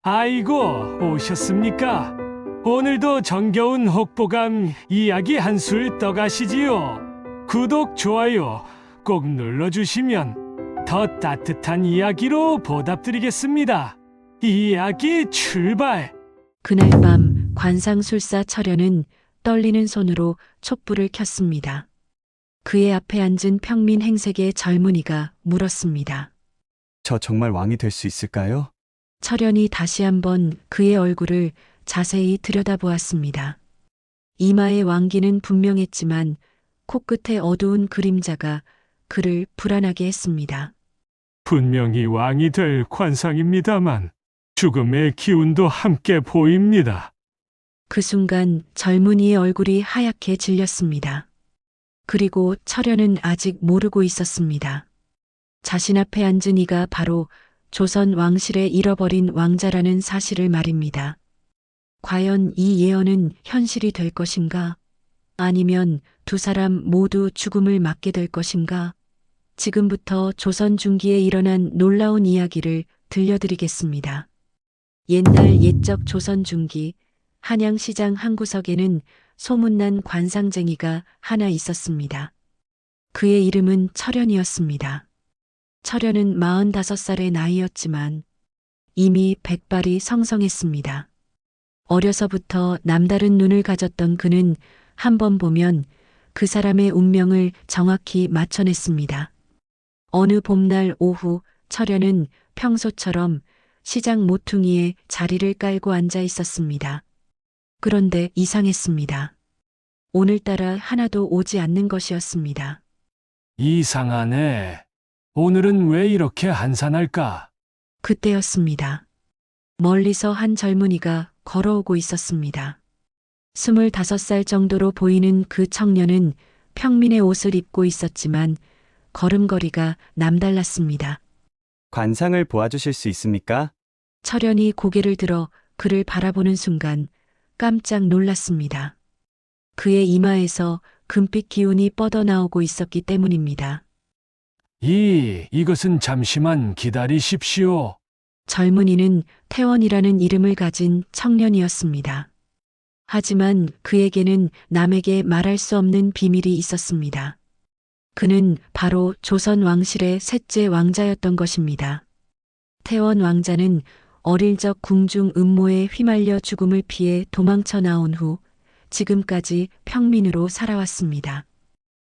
아이고, 오셨습니까? 오늘도 정겨운 혹보감 이야기 한술 떠가시지요. 구독, 좋아요 꼭 눌러주시면 더 따뜻한 이야기로 보답드리겠습니다. 이야기 출발! 그날 밤 관상술사 철현은 떨리는 손으로 촛불을 켰습니다. 그의 앞에 앉은 평민 행색의 젊은이가 물었습니다. 저 정말 왕이 될 수 있을까요? 철현이 다시 한번 그의 얼굴을 자세히 들여다보았습니다. 이마의 왕기는 분명했지만 코끝에 어두운 그림자가 그를 불안하게 했습니다. 분명히 왕이 될 관상입니다만 죽음의 기운도 함께 보입니다. 그 순간 젊은이의 얼굴이 하얗게 질렸습니다. 그리고 철현은 아직 모르고 있었습니다. 자신 앞에 앉은 이가 바로 조선 왕실에 잃어버린 왕자라는 사실을 말입니다. 과연 이 예언은 현실이 될 것인가? 아니면 두 사람 모두 죽음을 맞게 될 것인가? 지금부터 조선 중기에 일어난 놀라운 이야기를 들려드리겠습니다. 옛날 옛적 조선 중기 한양시장 한 구석에는 소문난 관상쟁이가 하나 있었습니다. 그의 이름은 철현이었습니다. 철현은 45살의 나이였지만 이미 백발이 성성했습니다. 어려서부터 남다른 눈을 가졌던 그는 한 번 보면 그 사람의 운명을 정확히 맞춰냈습니다. 어느 봄날 오후 철현은 평소처럼 시장 모퉁이에 자리를 깔고 앉아 있었습니다. 그런데 이상했습니다. 오늘따라 하나도 오지 않는 것이었습니다. 이상하네. 오늘은 왜 이렇게 한산할까? 그때였습니다. 멀리서 한 젊은이가 걸어오고 있었습니다. 25살 정도로 보이는 그 청년은 평민의 옷을 입고 있었지만 걸음걸이가 남달랐습니다. 관상을 보아주실 수 있습니까? 철현이 고개를 들어 그를 바라보는 순간 깜짝 놀랐습니다. 그의 이마에서 금빛 기운이 뻗어나오고 있었기 때문입니다. 이것은 잠시만 기다리십시오. 젊은이는 태원이라는 이름을 가진 청년이었습니다. 하지만 그에게는 남에게 말할 수 없는 비밀이 있었습니다. 그는 바로 조선 왕실의 셋째 왕자였던 것입니다. 태원 왕자는 어릴 적 궁중 음모에 휘말려 죽음을 피해 도망쳐 나온 후 지금까지 평민으로 살아왔습니다.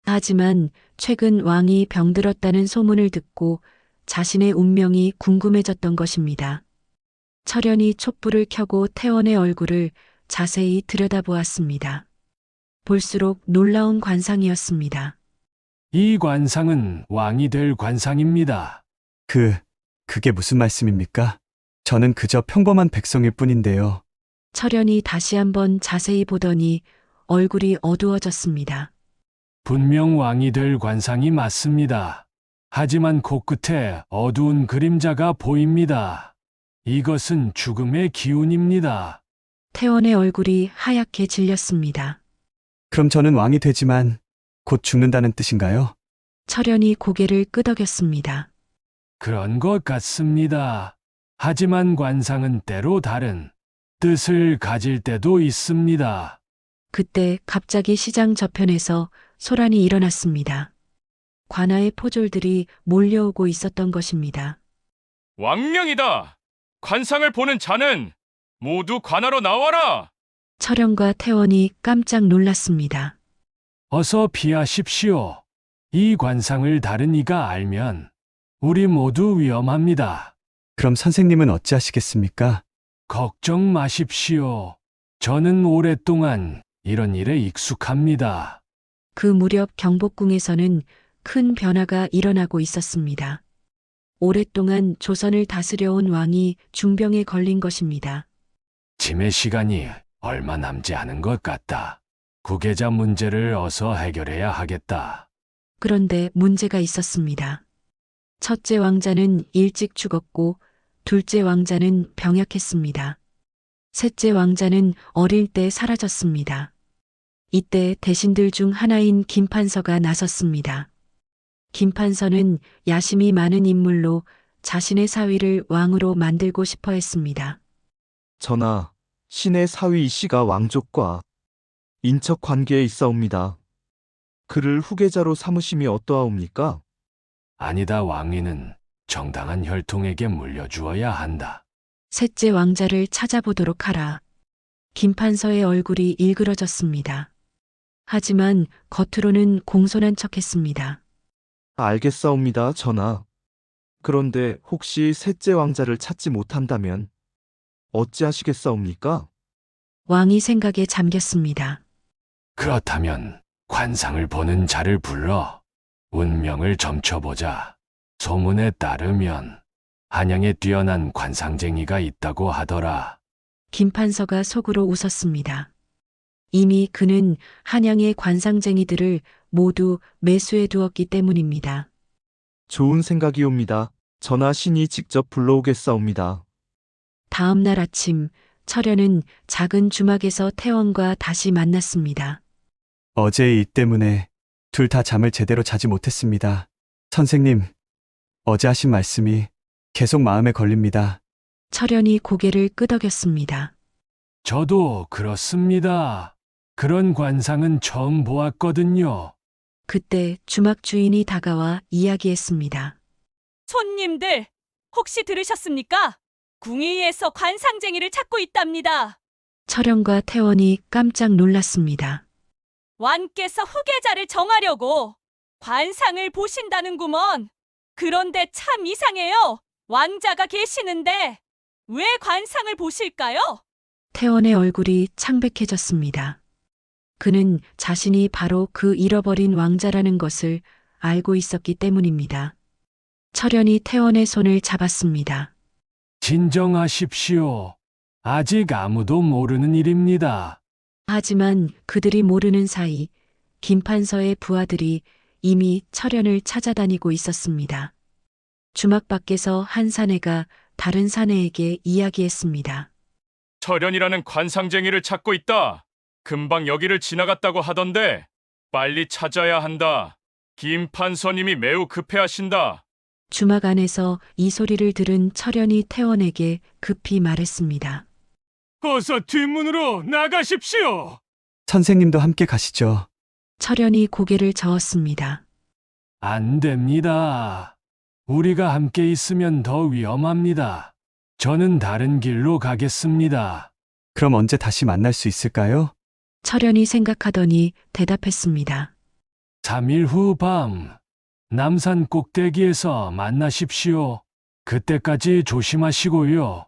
하지만 최근 왕이 병들었다는 소문을 듣고 자신의 운명이 궁금해졌던 것입니다. 철현이 촛불을 켜고 태원의 얼굴을 자세히 들여다보았습니다. 볼수록 놀라운 관상이었습니다. 이 관상은 왕이 될 관상입니다. 그게 무슨 말씀입니까? 저는 그저 평범한 백성일 뿐인데요. 철현이 다시 한번 자세히 보더니 얼굴이 어두워졌습니다. 분명 왕이 될 관상이 맞습니다. 하지만 코끝에 어두운 그림자가 보입니다. 이것은 죽음의 기운입니다. 태원의 얼굴이 하얗게 질렸습니다. 그럼 저는 왕이 되지만 곧 죽는다는 뜻인가요? 철현이 고개를 끄덕였습니다. 그런 것 같습니다. 하지만 관상은 때로 다른 뜻을 가질 때도 있습니다. 그때 갑자기 시장 저편에서 소란이 일어났습니다. 관아의 포졸들이 몰려오고 있었던 것입니다. 왕명이다! 관상을 보는 자는 모두 관하로 나와라! 철현과 태원이 깜짝 놀랐습니다. 어서 피하십시오. 이 관상을 다른 이가 알면 우리 모두 위험합니다. 그럼 선생님은 어찌하시겠습니까? 걱정 마십시오. 저는 오랫동안 이런 일에 익숙합니다. 그 무렵 경복궁에서는 큰 변화가 일어나고 있었습니다. 오랫동안 조선을 다스려온 왕이 중병에 걸린 것입니다. 짐의 시간이 얼마 남지 않은 것 같다. 구계자 문제를 어서 해결해야 하겠다. 그런데 문제가 있었습니다. 첫째 왕자는 일찍 죽었고 둘째 왕자는 병약했습니다. 셋째 왕자는 어릴 때 사라졌습니다. 이때 대신들 중 하나인 김판서가 나섰습니다. 김판서는 야심이 많은 인물로 자신의 사위를 왕으로 만들고 싶어 했습니다. 전하, 신의 사위 이 씨가 왕족과 인척 관계에 있사옵니다. 그를 후계자로 삼으심이 어떠하옵니까? 아니다. 왕위는 정당한 혈통에게 물려주어야 한다. 셋째 왕자를 찾아보도록 하라. 김판서의 얼굴이 일그러졌습니다. 하지만 겉으로는 공손한 척했습니다. 알겠사옵니다, 전하. 그런데 혹시 셋째 왕자를 찾지 못한다면 어찌하시겠사옵니까? 왕이 생각에 잠겼습니다. 그렇다면 관상을 보는 자를 불러 운명을 점쳐보자. 소문에 따르면 한양에 뛰어난 관상쟁이가 있다고 하더라. 김판서가 속으로 웃었습니다. 이미 그는 한양의 관상쟁이들을 모두 매수해 두었기 때문입니다. 좋은 생각이옵니다. 전하 신이 직접 불러오겠사옵니다. 다음 날 아침 철현은 작은 주막에서 태원과 다시 만났습니다. 어제 이 때문에 둘 다 잠을 제대로 자지 못했습니다. 선생님, 어제 하신 말씀이 계속 마음에 걸립니다. 철현이 고개를 끄덕였습니다. 저도 그렇습니다. 그런 관상은 처음 보았거든요. 그때 주막 주인이 다가와 이야기했습니다. 손님들, 혹시 들으셨습니까? 궁의에서 관상쟁이를 찾고 있답니다. 철현과 태원이 깜짝 놀랐습니다. 왕께서 후계자를 정하려고 관상을 보신다는구먼. 그런데 참 이상해요. 왕자가 계시는데 왜 관상을 보실까요? 태원의 얼굴이 창백해졌습니다. 그는 자신이 바로 그 잃어버린 왕자라는 것을 알고 있었기 때문입니다. 철현이 태원의 손을 잡았습니다. 진정하십시오. 아직 아무도 모르는 일입니다. 하지만 그들이 모르는 사이 김판서의 부하들이 이미 철현을 찾아다니고 있었습니다. 주막 밖에서 한 사내가 다른 사내에게 이야기했습니다. 철현이라는 관상쟁이를 찾고 있다. 금방 여기를 지나갔다고 하던데 빨리 찾아야 한다. 김판서님이 매우 급해하신다. 주막 안에서 이 소리를 들은 철현이 태원에게 급히 말했습니다. 어서 뒷문으로 나가십시오. 선생님도 함께 가시죠. 철현이 고개를 저었습니다. 안 됩니다. 우리가 함께 있으면 더 위험합니다. 저는 다른 길로 가겠습니다. 그럼 언제 다시 만날 수 있을까요? 철현이 생각하더니 대답했습니다. 3일 후 밤 남산 꼭대기에서 만나십시오. 그때까지 조심하시고요.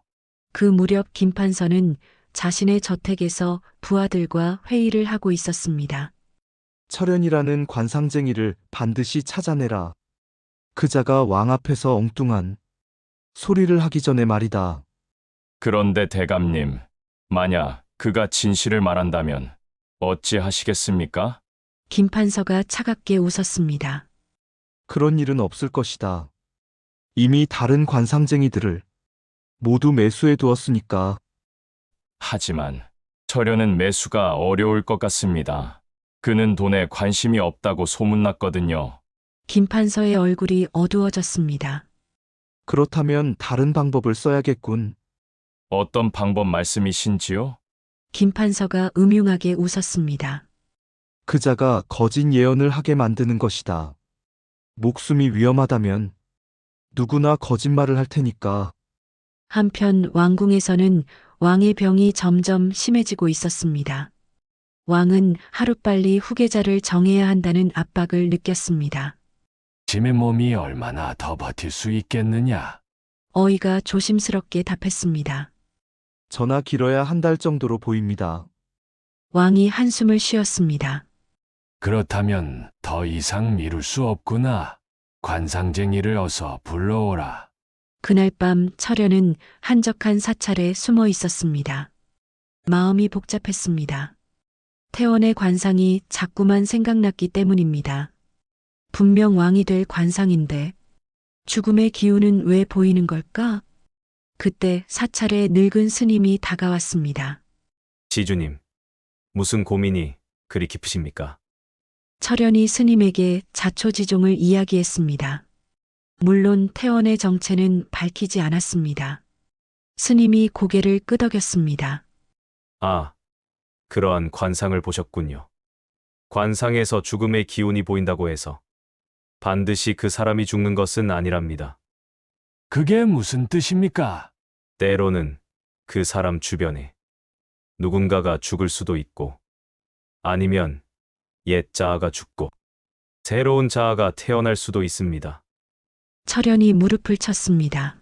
그 무렵 김판서는 자신의 저택에서 부하들과 회의를 하고 있었습니다. 철현이라는 관상쟁이를 반드시 찾아내라. 그자가 왕 앞에서 엉뚱한 소리를 하기 전에 말이다. 그런데 대감님, 만약 그가 진실을 말한다면 어찌 하시겠습니까? 김판서가 차갑게 웃었습니다. 그런 일은 없을 것이다. 이미 다른 관상쟁이들을 모두 매수해 두었으니까. 하지만 철현은 매수가 어려울 것 같습니다. 그는 돈에 관심이 없다고 소문났거든요. 김판서의 얼굴이 어두워졌습니다. 그렇다면 다른 방법을 써야겠군. 어떤 방법 말씀이신지요? 김판서가 음흉하게 웃었습니다. 그자가 거짓 예언을 하게 만드는 것이다. 목숨이 위험하다면 누구나 거짓말을 할 테니까. 한편 왕궁에서는 왕의 병이 점점 심해지고 있었습니다. 왕은 하루빨리 후계자를 정해야 한다는 압박을 느꼈습니다. 짐의 몸이 얼마나 더 버틸 수 있겠느냐? 어이가 조심스럽게 답했습니다. 전하 길어야 한 달 정도로 보입니다. 왕이 한숨을 쉬었습니다. 그렇다면 더 이상 미룰 수 없구나. 관상쟁이를 어서 불러오라. 그날 밤 철현은 한적한 사찰에 숨어 있었습니다. 마음이 복잡했습니다. 태원의 관상이 자꾸만 생각났기 때문입니다. 분명 왕이 될 관상인데 죽음의 기운은 왜 보이는 걸까? 그때 사찰에 늙은 스님이 다가왔습니다. 지주님, 무슨 고민이 그리 깊으십니까? 철현이 스님에게 자초지종을 이야기했습니다. 물론 태원의 정체는 밝히지 않았습니다. 스님이 고개를 끄덕였습니다. 아, 그러한 관상을 보셨군요. 관상에서 죽음의 기운이 보인다고 해서 반드시 그 사람이 죽는 것은 아니랍니다. 그게 무슨 뜻입니까? 때로는 그 사람 주변에 누군가가 죽을 수도 있고, 아니면 옛 자아가 죽고 새로운 자아가 태어날 수도 있습니다. 철현이 무릎을 쳤습니다.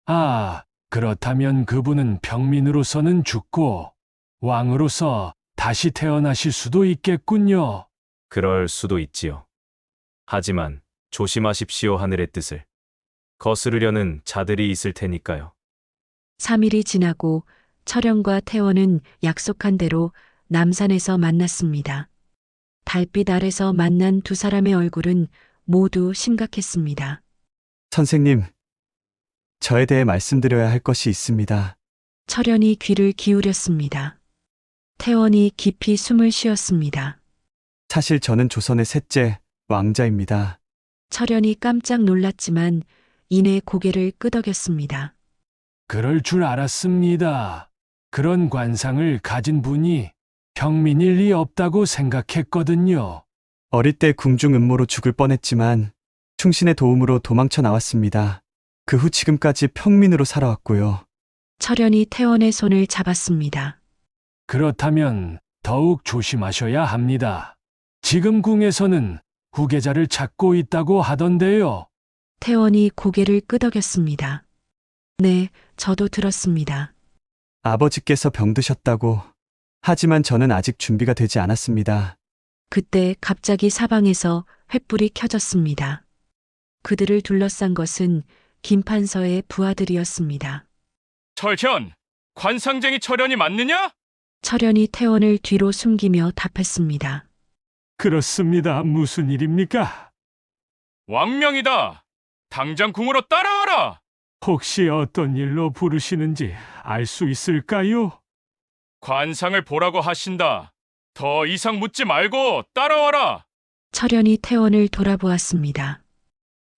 아, 그렇다면 그분은 평민으로서는 죽고 왕으로서 다시 태어나실 수도 있겠군요. 그럴 수도 있지요. 하지만 조심하십시오. 하늘의 뜻을 거스르려는 자들이 있을 테니까요. 3일이 지나고 철현과 태원은 약속한 대로 남산에서 만났습니다. 달빛 아래서 만난 두 사람의 얼굴은 모두 심각했습니다. 선생님, 저에 대해 말씀드려야 할 것이 있습니다. 철현이 귀를 기울였습니다. 태원이 깊이 숨을 쉬었습니다. 사실 저는 조선의 셋째 왕자입니다. 철현이 깜짝 놀랐지만 이내 고개를 끄덕였습니다. 그럴 줄 알았습니다. 그런 관상을 가진 분이 평민일 리 없다고 생각했거든요. 어릴 때 궁중 음모로 죽을 뻔했지만 충신의 도움으로 도망쳐 나왔습니다. 그 후 지금까지 평민으로 살아왔고요. 철현이 태원의 손을 잡았습니다. 그렇다면 더욱 조심하셔야 합니다. 지금 궁에서는 후계자를 찾고 있다고 하던데요. 태원이 고개를 끄덕였습니다. 네, 저도 들었습니다. 아버지께서 병드셨다고. 하지만 저는 아직 준비가 되지 않았습니다. 그때 갑자기 사방에서 횃불이 켜졌습니다. 그들을 둘러싼 것은 김판서의 부하들이었습니다. 철현, 관상쟁이 철현이 맞느냐? 철현이 태원을 뒤로 숨기며 답했습니다. 그렇습니다. 무슨 일입니까? 왕명이다. 당장 궁으로 따라와라. 혹시 어떤 일로 부르시는지 알 수 있을까요? 관상을 보라고 하신다. 더 이상 묻지 말고 따라와라. 철현이 태원을 돌아보았습니다.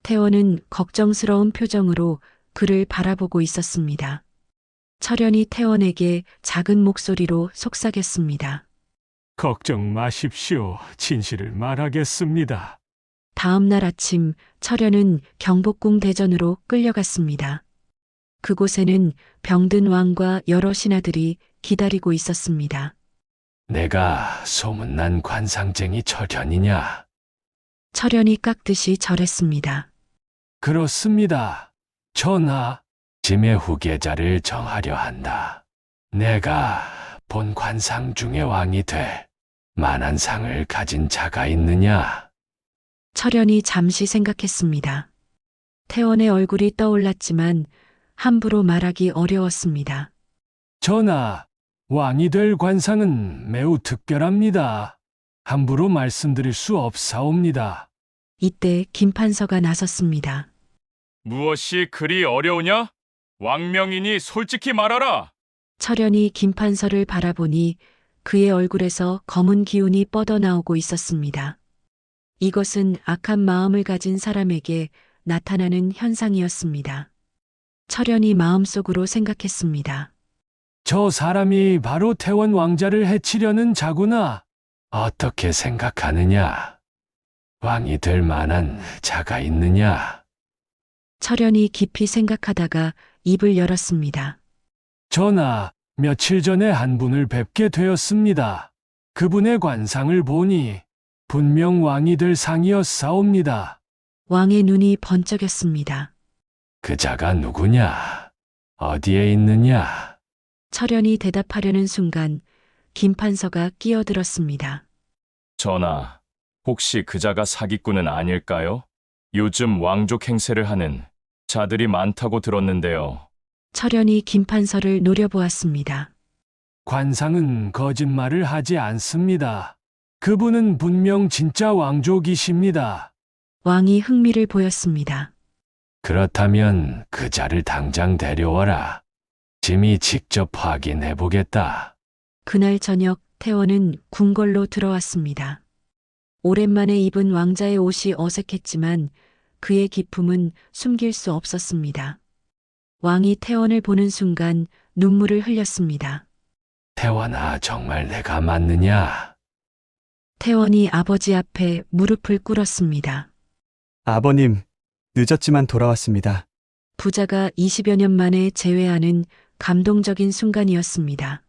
태원은 걱정스러운 표정으로 그를 바라보고 있었습니다. 철현이 태원에게 작은 목소리로 속삭였습니다. 걱정 마십시오. 진실을 말하겠습니다. 다음 날 아침 철현은 경복궁 대전으로 끌려갔습니다. 그곳에는 병든 왕과 여러 신하들이 기다리고 있었습니다. 내가 소문난 관상쟁이 철현이냐? 철현이 깍듯이 절했습니다. 그렇습니다. 전하, 짐의 후계자를 정하려 한다. 내가 본 관상 중에 왕이 될 만한 상을 가진 자가 있느냐? 철현이 잠시 생각했습니다. 태원의 얼굴이 떠올랐지만 함부로 말하기 어려웠습니다. 전하, 왕이 될 관상은 매우 특별합니다. 함부로 말씀드릴 수 없사옵니다. 이때 김판서가 나섰습니다. 무엇이 그리 어려우냐? 왕명이니 솔직히 말하라. 철현이 김판서를 바라보니 그의 얼굴에서 검은 기운이 뻗어나오고 있었습니다. 이것은 악한 마음을 가진 사람에게 나타나는 현상이었습니다. 철현이 마음속으로 생각했습니다. 저 사람이 바로 태원 왕자를 해치려는 자구나. 어떻게 생각하느냐? 왕이 될 만한 자가 있느냐? 철현이 깊이 생각하다가 입을 열었습니다. 전하, 며칠 전에 한 분을 뵙게 되었습니다. 그분의 관상을 보니 분명 왕이 될 상이었사옵니다. 왕의 눈이 번쩍였습니다. 그 자가 누구냐? 어디에 있느냐? 철현이 대답하려는 순간 김판서가 끼어들었습니다. 전하, 혹시 그자가 사기꾼은 아닐까요? 요즘 왕족 행세를 하는 자들이 많다고 들었는데요. 철현이 김판서를 노려보았습니다. 관상은 거짓말을 하지 않습니다. 그분은 분명 진짜 왕족이십니다. 왕이 흥미를 보였습니다. 그렇다면 그 자를 당장 데려와라. 짐이 직접 확인해 보겠다. 그날 저녁 태원은 궁궐로 들어왔습니다. 오랜만에 입은 왕자의 옷이 어색했지만 그의 기품은 숨길 수 없었습니다. 왕이 태원을 보는 순간 눈물을 흘렸습니다. 태원아, 정말 내가 맞느냐? 태원이 아버지 앞에 무릎을 꿇었습니다. 아버님, 늦었지만 돌아왔습니다. 부자가 20여 년 만에 재회하는 감동적인 순간이었습니다.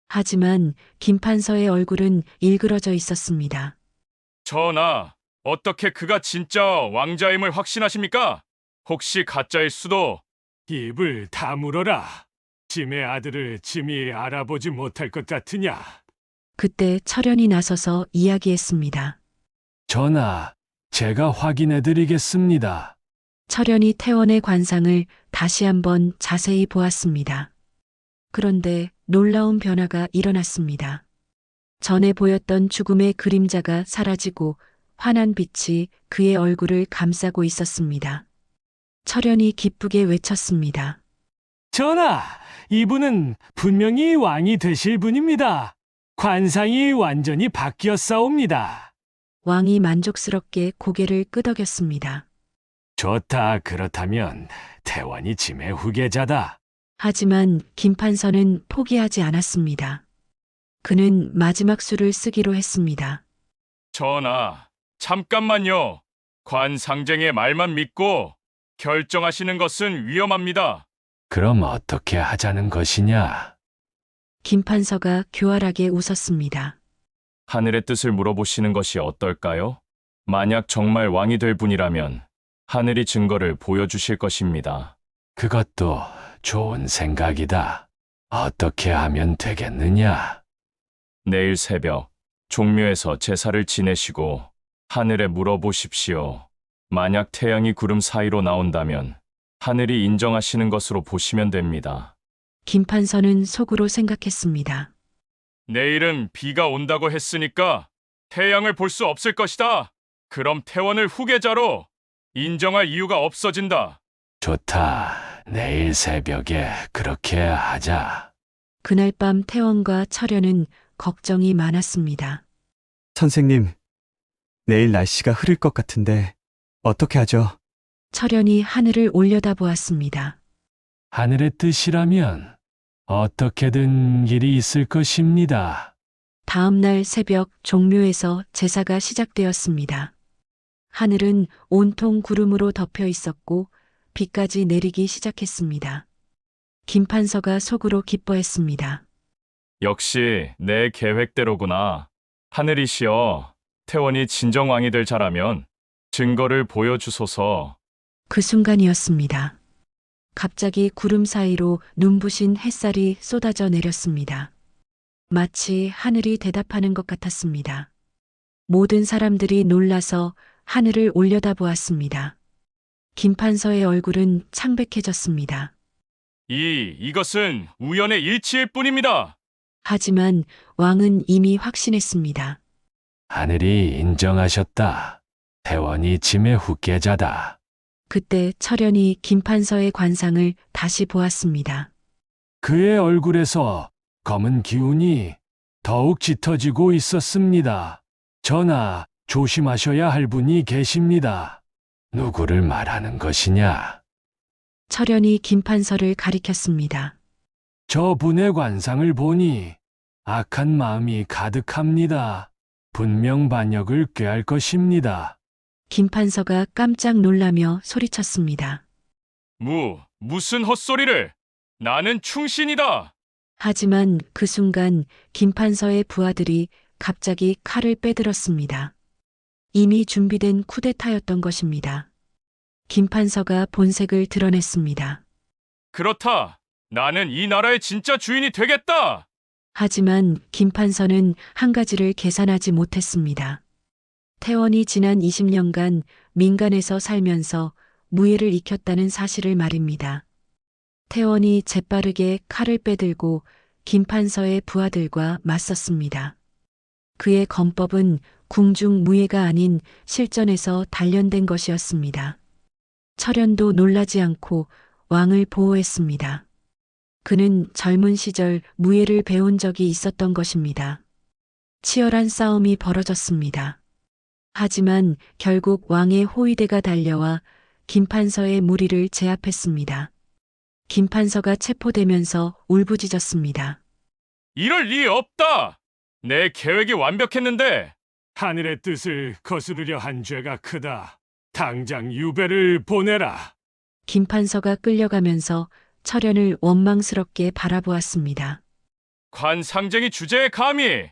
하지만 김판서의 얼굴은 일그러져 있었습니다. 전하, 어떻게 그가 진짜 왕자임을 확신하십니까? 혹시 가짜일 수도. 입을 다물어라. 짐의 아들을 짐이 알아보지 못할 것 같으냐? 그때 철현이 나서서 이야기했습니다. 전하, 제가 확인해 드리겠습니다. 철현이 태원의 관상을 다시 한번 자세히 보았습니다. 그런데 놀라운 변화가 일어났습니다. 전에 보였던 죽음의 그림자가 사라지고 환한 빛이 그의 얼굴을 감싸고 있었습니다. 철현이 기쁘게 외쳤습니다. 전하, 이분은 분명히 왕이 되실 분입니다. 관상이 완전히 바뀌었사옵니다. 왕이 만족스럽게 고개를 끄덕였습니다. 좋다. 그렇다면 태원이 짐의 후계자다. 하지만 김판서는 포기하지 않았습니다. 그는 마지막 수를 쓰기로 했습니다. 전하, 잠깐만요. 관상쟁의 말만 믿고 결정하시는 것은 위험합니다. 그럼 어떻게 하자는 것이냐? 김판서가 교활하게 웃었습니다. 하늘의 뜻을 물어보시는 것이 어떨까요? 만약 정말 왕이 될 분이라면 하늘이 증거를 보여주실 것입니다. 그것도 좋은 생각이다. 어떻게 하면 되겠느냐? 내일 새벽 종묘에서 제사를 지내시고 하늘에 물어보십시오. 만약 태양이 구름 사이로 나온다면 하늘이 인정하시는 것으로 보시면 됩니다. 김판서는 속으로 생각했습니다. 내일은 비가 온다고 했으니까 태양을 볼 수 없을 것이다. 그럼 태원을 후계자로 인정할 이유가 없어진다. 좋다. 내일 새벽에 그렇게 하자. 그날 밤 태원과 철현은 걱정이 많았습니다. 선생님, 내일 날씨가 흐릴 것 같은데 어떻게 하죠? 철현이 하늘을 올려다보았습니다. 하늘의 뜻이라면 어떻게든 길이 있을 것입니다. 다음 날 새벽 종묘에서 제사가 시작되었습니다. 하늘은 온통 구름으로 덮여 있었고 비까지 내리기 시작했습니다. 김판서가 속으로 기뻐했습니다. 역시 내 계획대로구나. 하늘이시여, 태원이 진정왕이 될 자라면 증거를 보여주소서. 그 순간이었습니다. 갑자기 구름 사이로 눈부신 햇살이 쏟아져 내렸습니다. 마치 하늘이 대답하는 것 같았습니다. 모든 사람들이 놀라서 하늘을 올려다보았습니다. 김판서의 얼굴은 창백해졌습니다. 이것은 우연의 일치일 뿐입니다. 하지만 왕은 이미 확신했습니다. 하늘이 인정하셨다. 태원이 짐의 후계자다. 그때 철현이 김판서의 관상을 다시 보았습니다. 그의 얼굴에서 검은 기운이 더욱 짙어지고 있었습니다. 전하, 조심하셔야 할 분이 계십니다. 누구를 말하는 것이냐? 철현이 김판서를 가리켰습니다. 저분의 관상을 보니 악한 마음이 가득합니다. 분명 반역을 꾀할 것입니다. 김판서가 깜짝 놀라며 소리쳤습니다. 무슨 헛소리를! 나는 충신이다! 하지만 그 순간 김판서의 부하들이 갑자기 칼을 빼들었습니다. 이미 준비된 쿠데타였던 것입니다. 김판서가 본색을 드러냈습니다. 그렇다! 나는 이 나라의 진짜 주인이 되겠다! 하지만 김판서는 한 가지를 계산하지 못했습니다. 태원이 지난 20년간 민간에서 살면서 무예를 익혔다는 사실을 말입니다. 태원이 재빠르게 칼을 빼들고 김판서의 부하들과 맞섰습니다. 그의 건법은 궁중 무예가 아닌 실전에서 단련된 것이었습니다. 철현도 놀라지 않고 왕을 보호했습니다. 그는 젊은 시절 무예를 배운 적이 있었던 것입니다. 치열한 싸움이 벌어졌습니다. 하지만 결국 왕의 호위대가 달려와 김판서의 무리를 제압했습니다. 김판서가 체포되면서 울부짖었습니다. 이럴 리 없다. 내 계획이 완벽했는데 하늘의 뜻을 거스르려 한 죄가 크다. 당장 유배를 보내라. 김판서가 끌려가면서 철현을 원망스럽게 바라보았습니다. 관상쟁이 주제에 감히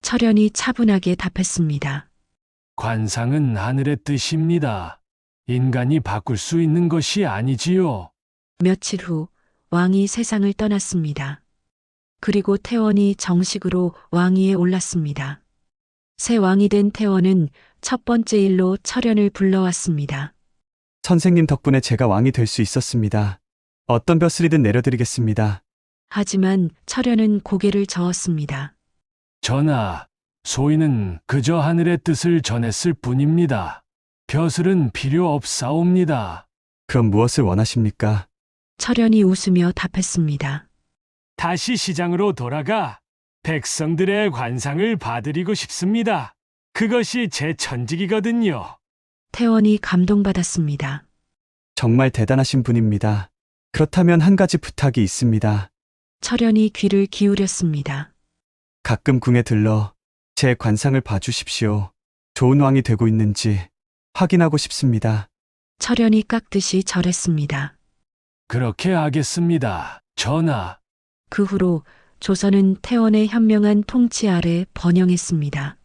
철현이 차분하게 답했습니다. 관상은 하늘의 뜻입니다. 인간이 바꿀 수 있는 것이 아니지요. 며칠 후 왕이 세상을 떠났습니다. 그리고 태원이 정식으로 왕위에 올랐습니다. 새 왕이 된 태원은 첫 번째 일로 철현을 불러왔습니다. 선생님 덕분에 제가 왕이 될 수 있었습니다. 어떤 벼슬이든 내려드리겠습니다. 하지만 철현은 고개를 저었습니다. 전하, 소인은 그저 하늘의 뜻을 전했을 뿐입니다. 벼슬은 필요 없사옵니다. 그럼 무엇을 원하십니까? 철현이 웃으며 답했습니다. 다시 시장으로 돌아가 백성들의 관상을 봐드리고 싶습니다. 그것이 제 천직이거든요. 태원이 감동받았습니다. 정말 대단하신 분입니다. 그렇다면 한 가지 부탁이 있습니다. 철현이 귀를 기울였습니다. 가끔 궁에 들러 제 관상을 봐주십시오. 좋은 왕이 되고 있는지 확인하고 싶습니다. 철현이 깍듯이 절했습니다. 그렇게 하겠습니다. 전하. 그 후로 조선은 태원의 현명한 통치 아래 번영했습니다.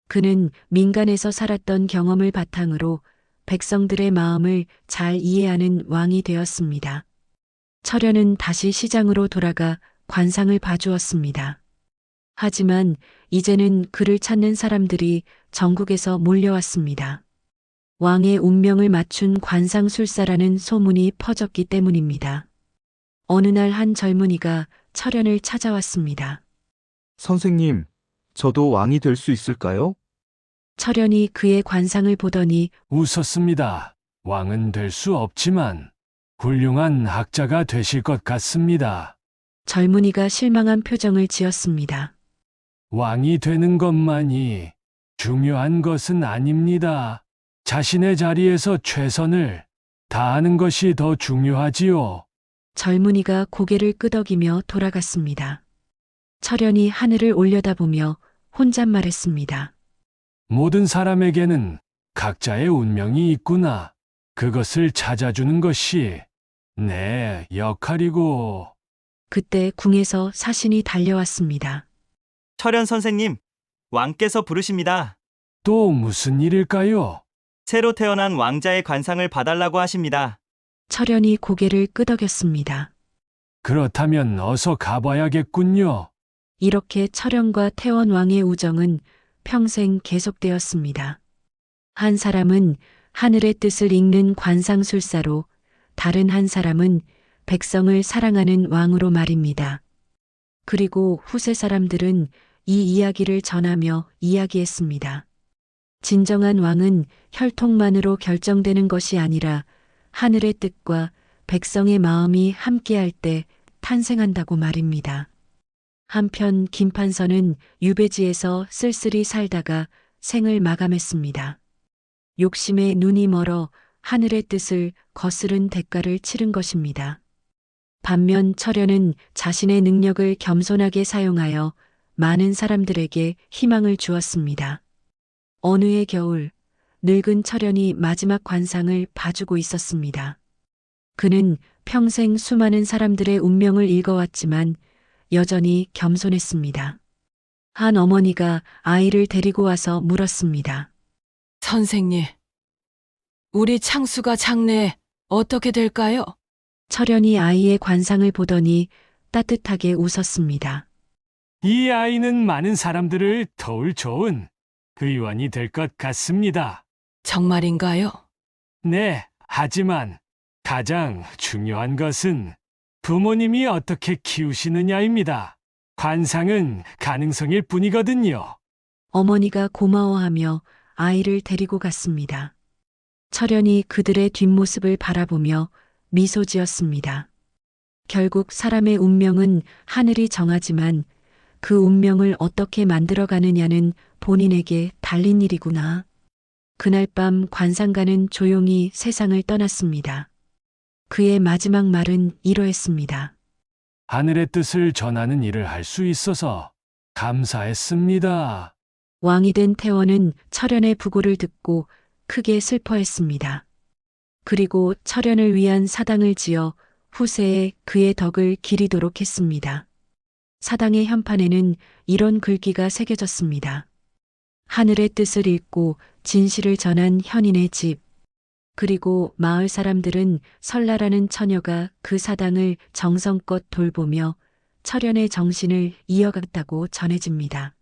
그는 민간에서 살았던 경험을 바탕으로 백성들의 마음을 잘 이해하는 왕이 되었습니다. 철현은 다시 시장으로 돌아가 관상을 봐주었습니다. 하지만 이제는 그를 찾는 사람들이 전국에서 몰려왔습니다. 왕의 운명을 맞춘 관상술사라는 소문이 퍼졌기 때문입니다. 어느 날 한 젊은이가 철현을 찾아왔습니다. 선생님, 저도 왕이 될 수 있을까요? 철현이 그의 관상을 보더니 웃었습니다. 왕은 될 수 없지만 훌륭한 학자가 되실 것 같습니다. 젊은이가 실망한 표정을 지었습니다. 왕이 되는 것만이 중요한 것은 아닙니다. 자신의 자리에서 최선을 다하는 것이 더 중요하지요. 젊은이가 고개를 끄덕이며 돌아갔습니다. 철현이 하늘을 올려다보며 혼잣말했습니다. 모든 사람에게는 각자의 운명이 있구나. 그것을 찾아주는 것이 내 역할이고. 그때 궁에서 사신이 달려왔습니다. 철현 선생님, 왕께서 부르십니다. 또 무슨 일일까요? 새로 태어난 왕자의 관상을 봐달라고 하십니다. 철현이 고개를 끄덕였습니다. 그렇다면 어서 가봐야겠군요. 이렇게 철현과 태원 왕의 우정은 평생 계속되었습니다. 한 사람은 하늘의 뜻을 읽는 관상술사로, 다른 한 사람은 백성을 사랑하는 왕으로 말입니다. 그리고 후세 사람들은 이 이야기를 전하며 이야기했습니다. 진정한 왕은 혈통만으로 결정되는 것이 아니라 하늘의 뜻과 백성의 마음이 함께할 때 탄생한다고 말입니다. 한편 김판서는 유배지에서 쓸쓸히 살다가 생을 마감했습니다. 욕심에 눈이 멀어 하늘의 뜻을 거스른 대가를 치른 것입니다. 반면 철현은 자신의 능력을 겸손하게 사용하여 많은 사람들에게 희망을 주었습니다. 어느 해 겨울, 늙은 철현이 마지막 관상을 봐주고 있었습니다. 그는 평생 수많은 사람들의 운명을 읽어왔지만 여전히 겸손했습니다. 한 어머니가 아이를 데리고 와서 물었습니다. 선생님, 우리 창수가 장래 어떻게 될까요? 철현이 아이의 관상을 보더니 따뜻하게 웃었습니다. 이 아이는 많은 사람들을 도울 좋은 의원이 될 것 같습니다. 정말인가요? 네, 하지만 가장 중요한 것은 부모님이 어떻게 키우시느냐입니다. 관상은 가능성일 뿐이거든요. 어머니가 고마워하며 아이를 데리고 갔습니다. 철현이 그들의 뒷모습을 바라보며 미소 지었습니다. 결국 사람의 운명은 하늘이 정하지만 그 운명을 어떻게 만들어가느냐는 본인에게 달린 일이구나. 그날 밤 관상가는 조용히 세상을 떠났습니다. 그의 마지막 말은 이러했습니다. 하늘의 뜻을 전하는 일을 할 수 있어서 감사했습니다. 왕이 된 태원은 철현의 부고를 듣고 크게 슬퍼했습니다. 그리고 철현을 위한 사당을 지어 후세에 그의 덕을 기리도록 했습니다. 사당의 현판에는 이런 글귀가 새겨졌습니다. 하늘의 뜻을 읽고 진실을 전한 현인의 집. 그리고 마을 사람들은 설라라는 처녀가 그 사당을 정성껏 돌보며 철현의 정신을 이어갔다고 전해집니다.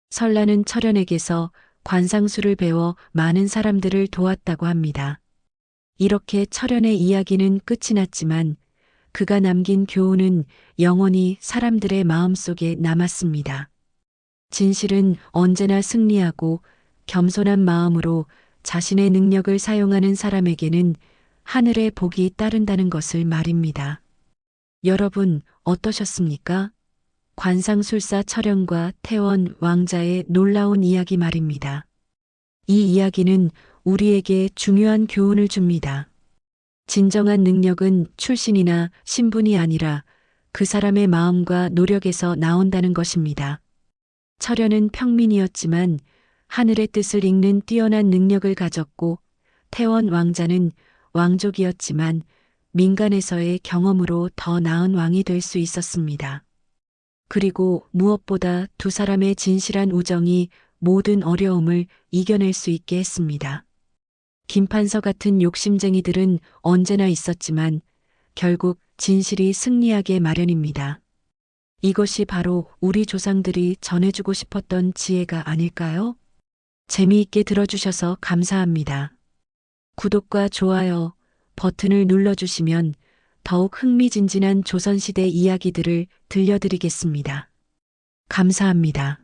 설라는 철현에게서 관상술을 배워 많은 사람들을 도왔다고 합니다. 이렇게 철현의 이야기는 끝이 났지만 그가 남긴 교훈은 영원히 사람들의 마음속에 남았습니다. 진실은 언제나 승리하고 겸손한 마음으로 자신의 능력을 사용하는 사람에게는 하늘의 복이 따른다는 것을 말입니다. 여러분 어떠셨습니까? 관상술사 철현과 태원 왕자의 놀라운 이야기 말입니다. 이 이야기는 우리에게 중요한 교훈을 줍니다. 진정한 능력은 출신이나 신분이 아니라 그 사람의 마음과 노력에서 나온다는 것입니다. 철현은 평민이었지만 하늘의 뜻을 읽는 뛰어난 능력을 가졌고 태원 왕자는 왕족이었지만 민간에서의 경험으로 더 나은 왕이 될 수 있었습니다. 그리고 무엇보다 두 사람의 진실한 우정이 모든 어려움을 이겨낼 수 있게 했습니다. 김판서 같은 욕심쟁이들은 언제나 있었지만 결국 진실이 승리하게 마련입니다. 이것이 바로 우리 조상들이 전해주고 싶었던 지혜가 아닐까요? 재미있게 들어주셔서 감사합니다. 구독과 좋아요 버튼을 눌러주시면 더욱 흥미진진한 조선시대 이야기들을 들려드리겠습니다. 감사합니다.